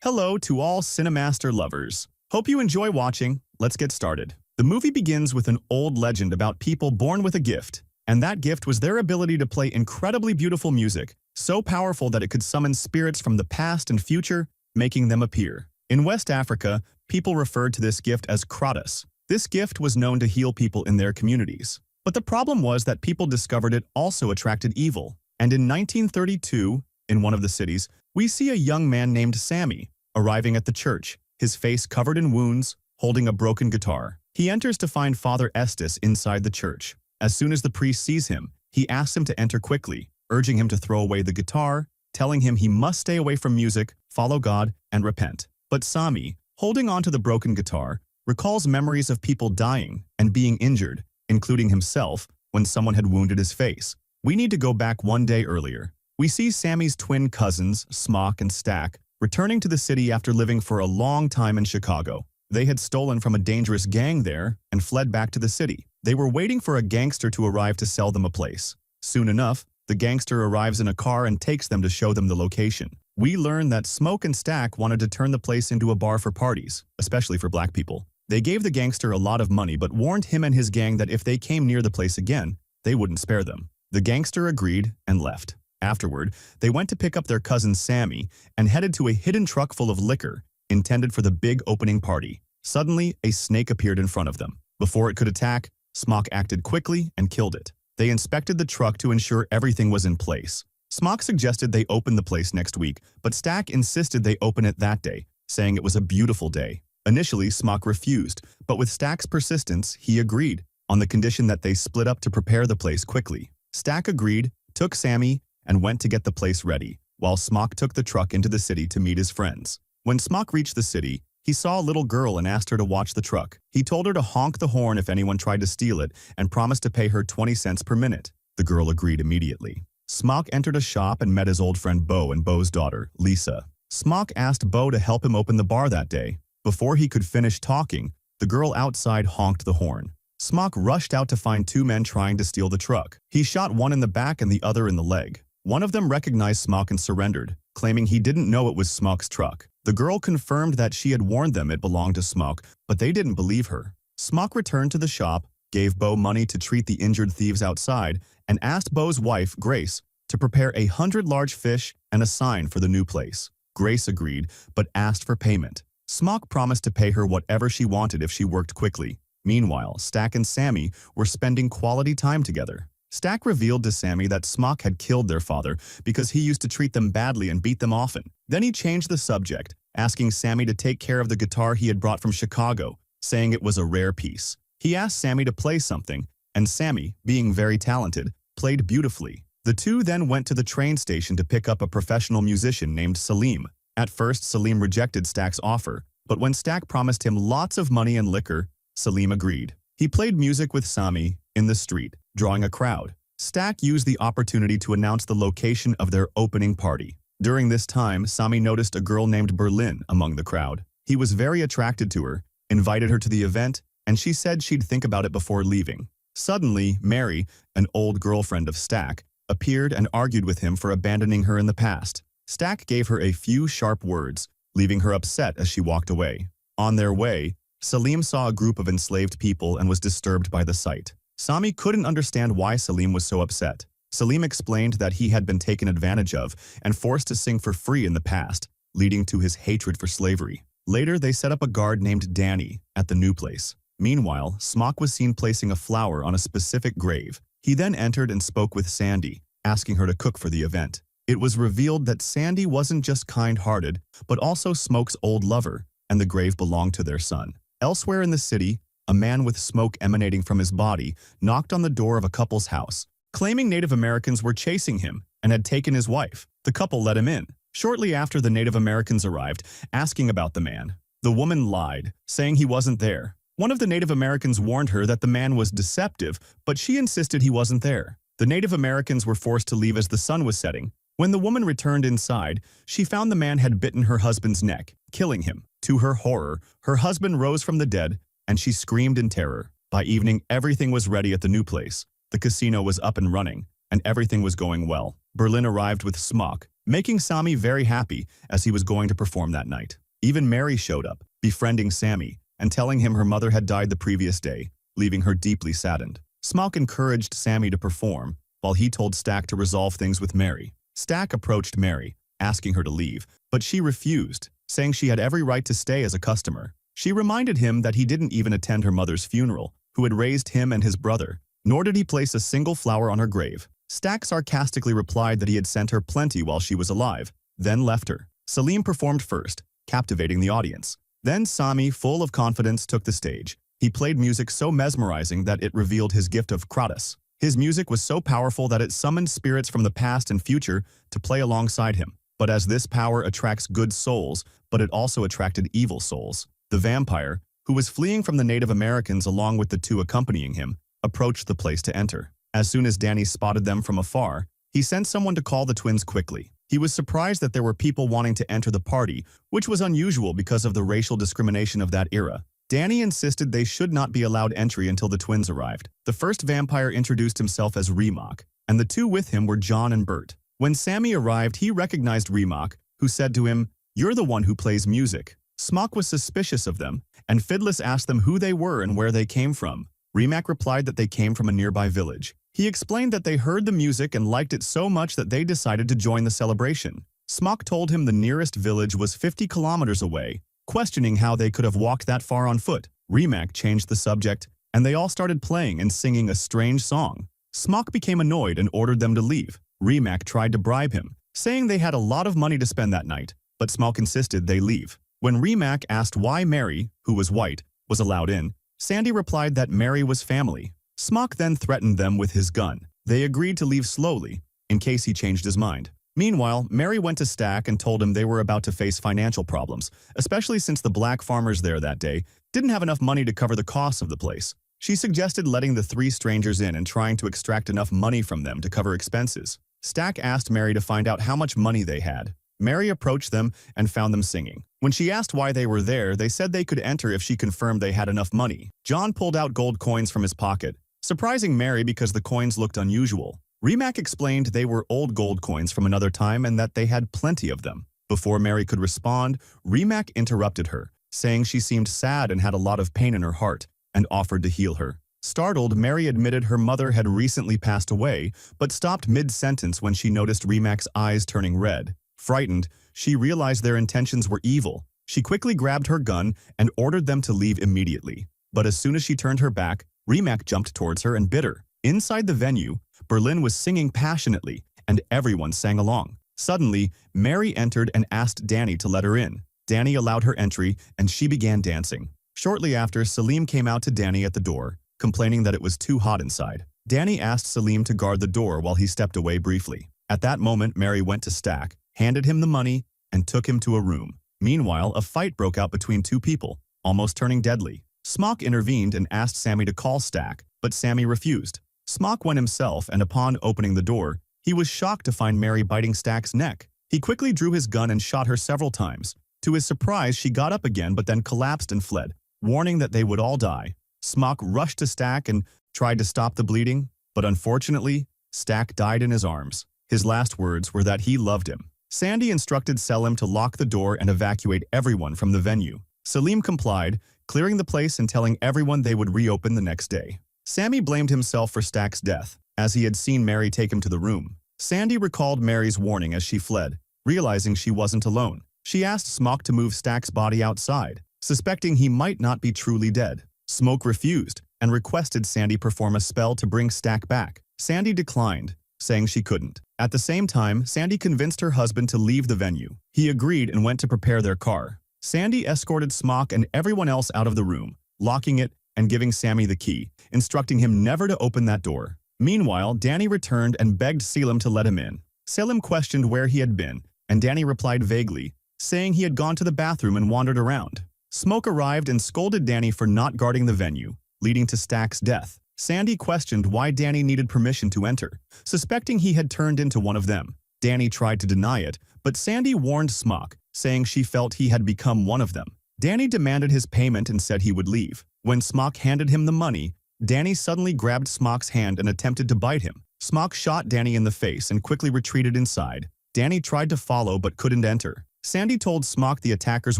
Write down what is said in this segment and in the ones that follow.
Hello to all CENIMASTER lovers. Hope you enjoy watching. Let's get started. The movie begins with an old legend about people born with a gift, and that gift was their ability to play incredibly beautiful music, so powerful that it could summon spirits from the past and future, making them appear. In West Africa, people referred to this gift as kratos. This gift was known to heal people in their communities. But the problem was that people discovered it also attracted evil. And in 1932, in one of the cities, we see a young man named Sammy arriving at the church, his face covered in wounds, holding a broken guitar. He enters to find Father Estes inside the church. As soon as the priest sees him, he asks him to enter quickly, urging him to throw away the guitar, telling him he must stay away from music, follow God, and repent. But Sammy, holding on to the broken guitar, recalls memories of people dying and being injured, including himself, when someone had wounded his face. We need to go back one day earlier. We see Sammy's twin cousins, Smock and Stack, returning to the city after living for a long time in Chicago. They had stolen from a dangerous gang there and fled back to the city. They were waiting for a gangster to arrive to sell them a place. Soon enough, the gangster arrives in a car and takes them to show them the location. We learn that Smoke and Stack wanted to turn the place into a bar for parties, especially for black people. They gave the gangster a lot of money but warned him and his gang that if they came near the place again, they wouldn't spare them. The gangster agreed and left. Afterward, they went to pick up their cousin Sammy and headed to a hidden truck full of liquor intended for the big opening party. Suddenly, a snake appeared in front of them. Before it could attack, Smock acted quickly and killed it. They inspected the truck to ensure everything was in place. Smock suggested they open the place next week, but Stack insisted they open it that day, saying it was a beautiful day. Initially, Smock refused, but with Stack's persistence, he agreed, on the condition that they split up to prepare the place quickly. Stack agreed, took Sammy, and went to get the place ready, while Smock took the truck into the city to meet his friends. When Smock reached the city, he saw a little girl and asked her to watch the truck. He told her to honk the horn if anyone tried to steal it and promised to pay her 20 cents per minute. The girl agreed immediately. Smock entered a shop and met his old friend Bo and Bo's daughter, Lisa. Smock asked Bo to help him open the bar that day. Before he could finish talking, the girl outside honked the horn. Smock rushed out to find two men trying to steal the truck. He shot one in the back and the other in the leg. One of them recognized Smock and surrendered, claiming he didn't know it was Smock's truck. The girl confirmed that she had warned them it belonged to Smock, but they didn't believe her. Smock returned to the shop, gave Bo money to treat the injured thieves outside, and asked Bo's wife, Grace, to prepare 100 large fish and a sign for the new place. Grace agreed, but asked for payment. Smock promised to pay her whatever she wanted if she worked quickly. Meanwhile, Stack and Sammy were spending quality time together. Stack revealed to Sammy that Smock had killed their father because he used to treat them badly and beat them often. Then he changed the subject, asking Sammy to take care of the guitar he had brought from Chicago, saying it was a rare piece. He asked Sammy to play something, and Sammy, being very talented, played beautifully. The two then went to the train station to pick up a professional musician named Salim. At first, Salim rejected Stack's offer, but when Stack promised him lots of money and liquor, Salim agreed. He played music with Sammy in the street, drawing a crowd. Stack used the opportunity to announce the location of their opening party. During this time, Sammy noticed a girl named Berlin among the crowd. He was very attracted to her, invited her to the event, and she said she'd think about it before leaving. Suddenly, Mary, an old girlfriend of Stack, appeared and argued with him for abandoning her in the past. Stack gave her a few sharp words, leaving her upset as she walked away. On their way, Salim saw a group of enslaved people and was disturbed by the sight. Sammy couldn't understand why Salim was so upset. Salim explained that he had been taken advantage of and forced to sing for free in the past, leading to his hatred for slavery. Later, they set up a guard named Danny at the new place. Meanwhile, Smock was seen placing a flower on a specific grave. He then entered and spoke with Sandy, asking her to cook for the event. It was revealed that Sandy wasn't just kind-hearted, but also Smoke's old lover, and the grave belonged to their son. Elsewhere in the city, a man with smoke emanating from his body knocked on the door of a couple's house, claiming Native Americans were chasing him and had taken his wife. The couple let him in. Shortly after, the Native Americans arrived, asking about the man. The woman lied, saying he wasn't there. One of the Native Americans warned her that the man was deceptive, but she insisted he wasn't there. The Native Americans were forced to leave as the sun was setting. When the woman returned inside, she found the man had bitten her husband's neck, killing him. To her horror, her husband rose from the dead, and she screamed in terror. By evening, everything was ready at the new place. The casino was up and running, and everything was going well. Berlin arrived with Smock, making Sami very happy as he was going to perform that night. Even Mary showed up, befriending Sami and telling him her mother had died the previous day, leaving her deeply saddened. Smock encouraged Sami to perform, while he told Stack to resolve things with Mary. Stack approached Mary, asking her to leave, but she refused, saying she had every right to stay as a customer. She reminded him that he didn't even attend her mother's funeral, who had raised him and his brother, nor did he place a single flower on her grave. Stack sarcastically replied that he had sent her plenty while she was alive, then left her. Selim performed first, captivating the audience. Then Sami, full of confidence, took the stage. He played music so mesmerizing that it revealed his gift of kratos. His music was so powerful that it summoned spirits from the past and future to play alongside him. But as this power attracts good souls, but it also attracted evil souls. The vampire, who was fleeing from the Native Americans along with the two accompanying him, approached the place to enter. As soon as Danny spotted them from afar, he sent someone to call the twins quickly. He was surprised that there were people wanting to enter the party, which was unusual because of the racial discrimination of that era. Danny insisted they should not be allowed entry until the twins arrived. The first vampire introduced himself as Remak, and the two with him were John and Bert. When Sami arrived, he recognized Remak, who said to him, "You're the one who plays music." Smock was suspicious of them, and Fidless asked them who they were and where they came from. Remak replied that they came from a nearby village. He explained that they heard the music and liked it so much that they decided to join the celebration. Smock told him the nearest village was 50 kilometers away, questioning how they could have walked that far on foot. Remak changed the subject, and they all started playing and singing a strange song. Smock became annoyed and ordered them to leave. Remak tried to bribe him, saying they had a lot of money to spend that night, but Smock insisted they leave. When Remak asked why Mary, who was white, was allowed in, Sandy replied that Mary was family. Smock then threatened them with his gun. They agreed to leave slowly, in case he changed his mind. Meanwhile, Mary went to Stack and told him they were about to face financial problems, especially since the black farmers there that day didn't have enough money to cover the costs of the place. She suggested letting the three strangers in and trying to extract enough money from them to cover expenses. Stack asked Mary to find out how much money they had. Mary approached them and found them singing. When she asked why they were there, they said they could enter if she confirmed they had enough money. John pulled out gold coins from his pocket, surprising Mary because the coins looked unusual. Remak explained they were old gold coins from another time and that they had plenty of them. Before Mary could respond, Remak interrupted her, saying she seemed sad and had a lot of pain in her heart, and offered to heal her. Startled, Mary admitted her mother had recently passed away, but stopped mid-sentence when she noticed Remak's eyes turning red. Frightened, she realized their intentions were evil. She quickly grabbed her gun and ordered them to leave immediately. But as soon as she turned her back, Remak jumped towards her and bit her. Inside the venue, Berlin was singing passionately, and everyone sang along. Suddenly, Mary entered and asked Danny to let her in. Danny allowed her entry, and she began dancing. Shortly after, Selim came out to Danny at the door, complaining that it was too hot inside. Danny asked Selim to guard the door while he stepped away briefly. At that moment, Mary went to Stack, handed him the money, and took him to a room. Meanwhile, a fight broke out between two people, almost turning deadly. Smock intervened and asked Sami to call Stack, but Sami refused. Smock went himself, and upon opening the door, he was shocked to find Mary biting Stack's neck. He quickly drew his gun and shot her several times. To his surprise, she got up again but then collapsed and fled, warning that they would all die. Smock rushed to Stack and tried to stop the bleeding, but unfortunately, Stack died in his arms. His last words were that he loved him. Sandy instructed Selim to lock the door and evacuate everyone from the venue. Selim complied, clearing the place and telling everyone they would reopen the next day. Sami blamed himself for Stack's death, as he had seen Mary take him to the room. Sandy recalled Mary's warning as she fled, realizing she wasn't alone. She asked Smock to move Stack's body outside, suspecting he might not be truly dead. Smoke refused and requested Sandy perform a spell to bring Stack back. Sandy declined, saying she couldn't. At the same time, Sandy convinced her husband to leave the venue. He agreed and went to prepare their car. Sandy escorted Smock and everyone else out of the room, locking it and giving Sami the key, instructing him never to open that door. Meanwhile, Danny returned and begged Selim to let him in. Selim questioned where he had been, and Danny replied vaguely, saying he had gone to the bathroom and wandered around. Smoke arrived and scolded Danny for not guarding the venue, leading to Stack's death. Sandy questioned why Danny needed permission to enter, suspecting he had turned into one of them. Danny tried to deny it, but Sandy warned Smock, saying she felt he had become one of them. Danny demanded his payment and said he would leave. When Smock handed him the money, Danny suddenly grabbed Smock's hand and attempted to bite him. Smock shot Danny in the face and quickly retreated inside. Danny tried to follow but couldn't enter. Sandy told Smock the attackers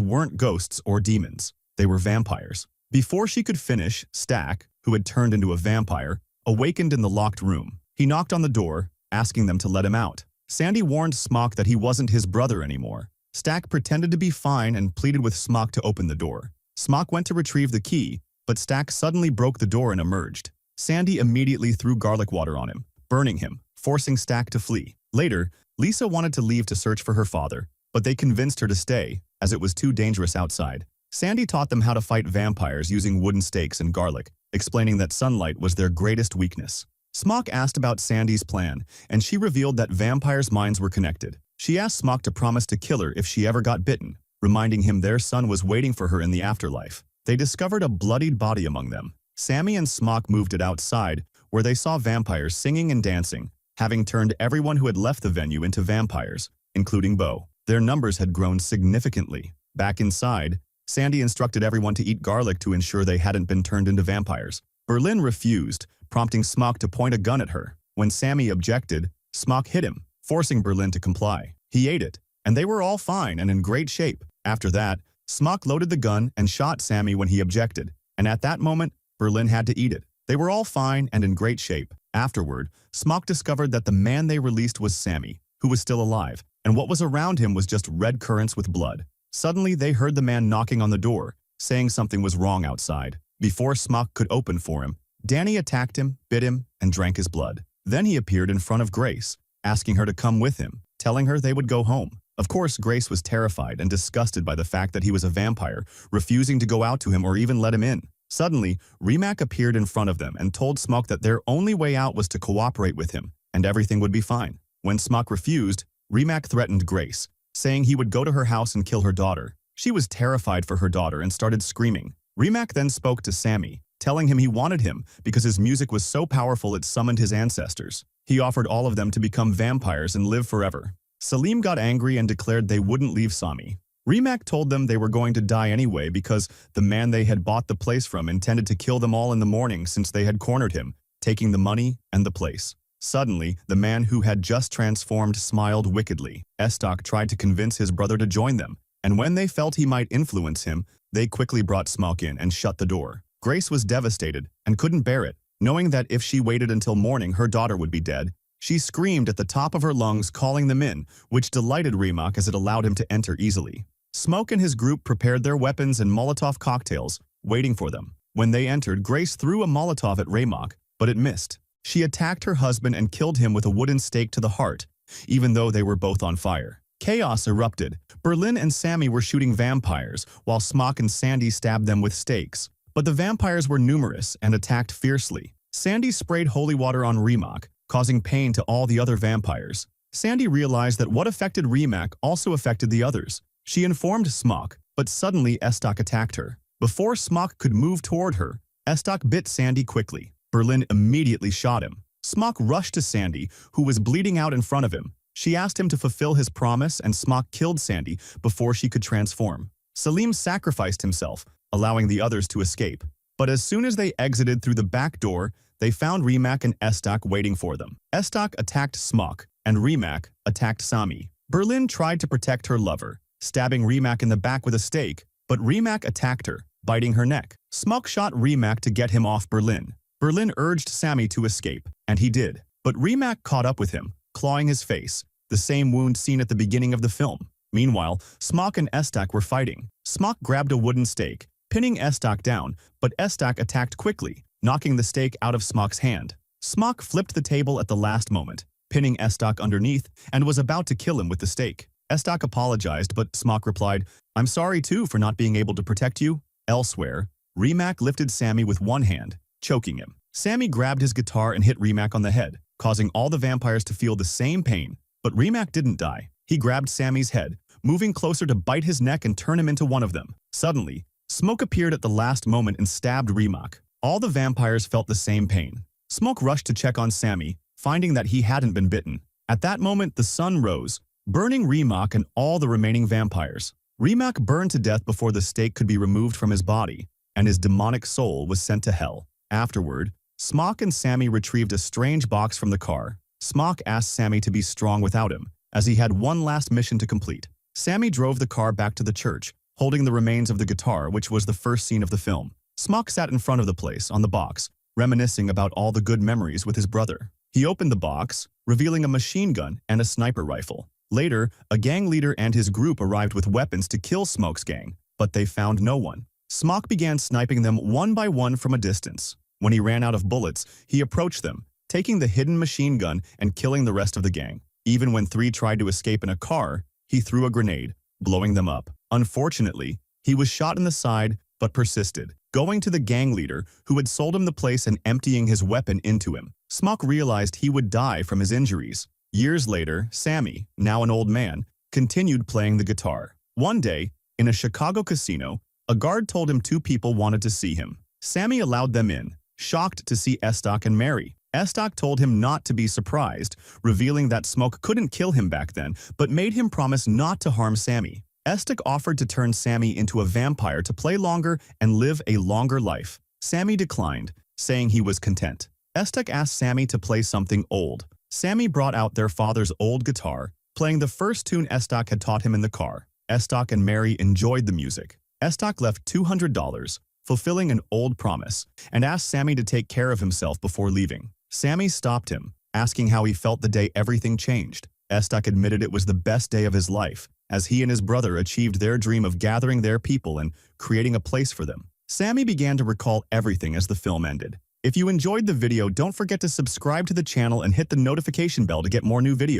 weren't ghosts or demons. They were vampires. Before she could finish, Stack, who had turned into a vampire, awakened in the locked room. He knocked on the door, asking them to let him out. Sandy warned Smock that he wasn't his brother anymore. Stack pretended to be fine and pleaded with Smock to open the door. Smock went to retrieve the key, but Stack suddenly broke the door and emerged. Sandy immediately threw garlic water on him, burning him, forcing Stack to flee. Later, Lisa wanted to leave to search for her father, but they convinced her to stay, as it was too dangerous outside. Sandy taught them how to fight vampires using wooden stakes and garlic, explaining that sunlight was their greatest weakness. Smock asked about Sandy's plan, and she revealed that vampires' minds were connected. She asked Smock to promise to kill her if she ever got bitten, reminding him their son was waiting for her in the afterlife. They discovered a bloodied body among them. Sammy and Smock moved it outside, where they saw vampires singing and dancing, having turned everyone who had left the venue into vampires, including Bo. Their numbers had grown significantly. Back inside, Sandy instructed everyone to eat garlic to ensure they hadn't been turned into vampires. Berlin refused, prompting Smock to point a gun at her. When Sammy objected, Smock hit him, forcing Berlin to comply. He ate it, and they were all fine and in great shape. After that, Smock loaded the gun and shot Sammy when he objected, and at that moment, Berlin had to eat it. They were all fine and in great shape. Afterward, Smock discovered that the man they released was Sammy, who was still alive, and what was around him was just red currants with blood. Suddenly, they heard the man knocking on the door, saying something was wrong outside. Before Smock could open for him, Danny attacked him, bit him, and drank his blood. Then he appeared in front of Grace, asking her to come with him, telling her they would go home. Of course, Grace was terrified and disgusted by the fact that he was a vampire, refusing to go out to him or even let him in. Suddenly, Rimac appeared in front of them and told Smock that their only way out was to cooperate with him, and everything would be fine. When Smock refused, Rimac threatened Grace, saying he would go to her house and kill her daughter. She was terrified for her daughter and started screaming. Rimac then spoke to Sammy, telling him he wanted him because his music was so powerful it summoned his ancestors. He offered all of them to become vampires and live forever. Salim got angry and declared they wouldn't leave Sami. Rimac told them they were going to die anyway because the man they had bought the place from intended to kill them all in the morning since they had cornered him, taking the money and the place. Suddenly, the man who had just transformed smiled wickedly. Estok tried to convince his brother to join them, and when they felt he might influence him, they quickly brought Smock in and shut the door. Grace was devastated and couldn't bear it, knowing that if she waited until morning her daughter would be dead. She screamed at the top of her lungs, calling them in, which delighted Rimac as it allowed him to enter easily. Smoke and his group prepared their weapons and Molotov cocktails, waiting for them. When they entered, Grace threw a Molotov at Rimac, but it missed. She attacked her husband and killed him with a wooden stake to the heart, even though they were both on fire. Chaos erupted. Berlin and Sammy were shooting vampires, while Smock and Sandy stabbed them with stakes. But the vampires were numerous and attacked fiercely. Sandy sprayed holy water on Rimac, causing pain to all the other vampires. Sandy realized that what affected Rimac also affected the others. She informed Smock, but suddenly Estok attacked her. Before Smock could move toward her, Estok bit Sandy quickly. Berlin immediately shot him. Smock rushed to Sandy, who was bleeding out in front of him. She asked him to fulfill his promise, and Smock killed Sandy before she could transform. Salim sacrificed himself, allowing the others to escape. But as soon as they exited through the back door, they found Rimac and Estok waiting for them. Estok attacked Smock, and Rimac attacked Sami. Berlin tried to protect her lover, stabbing Rimac in the back with a stake, but Rimac attacked her, biting her neck. Smock shot Rimac to get him off Berlin. Berlin urged Sammy to escape, and he did. But Rimac caught up with him, clawing his face, the same wound seen at the beginning of the film. Meanwhile, Smock and Estok were fighting. Smock grabbed a wooden stake, pinning Estok down, but Estok attacked quickly, knocking the stake out of Smock's hand. Smock flipped the table at the last moment, pinning Estok underneath, and was about to kill him with the stake. Estok apologized, but Smock replied, "I'm sorry too for not being able to protect you." Elsewhere, Rimac lifted Sammy with one hand, choking him. Sammy grabbed his guitar and hit Rimac on the head, causing all the vampires to feel the same pain. But Rimac didn't die. He grabbed Sammy's head, moving closer to bite his neck and turn him into one of them. Suddenly, Smoke appeared at the last moment and stabbed Rimac. All the vampires felt the same pain. Smoke rushed to check on Sammy, finding that he hadn't been bitten. At that moment, the sun rose, burning Rimac and all the remaining vampires. Rimac burned to death before the stake could be removed from his body, and his demonic soul was sent to hell. Afterward, Smock and Sammy retrieved a strange box from the car. Smock asked Sammy to be strong without him, as he had one last mission to complete. Sammy drove the car back to the church, holding the remains of the guitar, which was the first scene of the film. Smock sat in front of the place on the box, reminiscing about all the good memories with his brother. He opened the box, revealing a machine gun and a sniper rifle. Later, a gang leader and his group arrived with weapons to kill Smoke's gang, but they found no one. Smock began sniping them one by one from a distance. When he ran out of bullets, he approached them, taking the hidden machine gun and killing the rest of the gang. Even when 3 tried to escape in a car, he threw a grenade, blowing them up. Unfortunately, he was shot in the side but persisted, going to the gang leader who had sold him the place and emptying his weapon into him. Smock realized he would die from his injuries. Years later, Sammy, now an old man, continued playing the guitar. One day, in a Chicago casino, a guard told him 2 people wanted to see him. Sammy allowed them in, shocked to see Estock and Mary. Estock told him not to be surprised, revealing that Smoke couldn't kill him back then, but made him promise not to harm Sammy. Estock offered to turn Sammy into a vampire to play longer and live a longer life. Sammy declined, saying he was content. Estock asked Sammy to play something old. Sammy brought out their father's old guitar, playing the first tune Estock had taught him in the car. Estock and Mary enjoyed the music. Estock left $200, fulfilling an old promise, and asked Sammy to take care of himself before leaving. Sammy stopped him, asking how he felt the day everything changed. Estock admitted it was the best day of his life, as he and his brother achieved their dream of gathering their people and creating a place for them. Sammy began to recall everything as the film ended. If you enjoyed the video, don't forget to subscribe to the channel and hit the notification bell to get more new videos.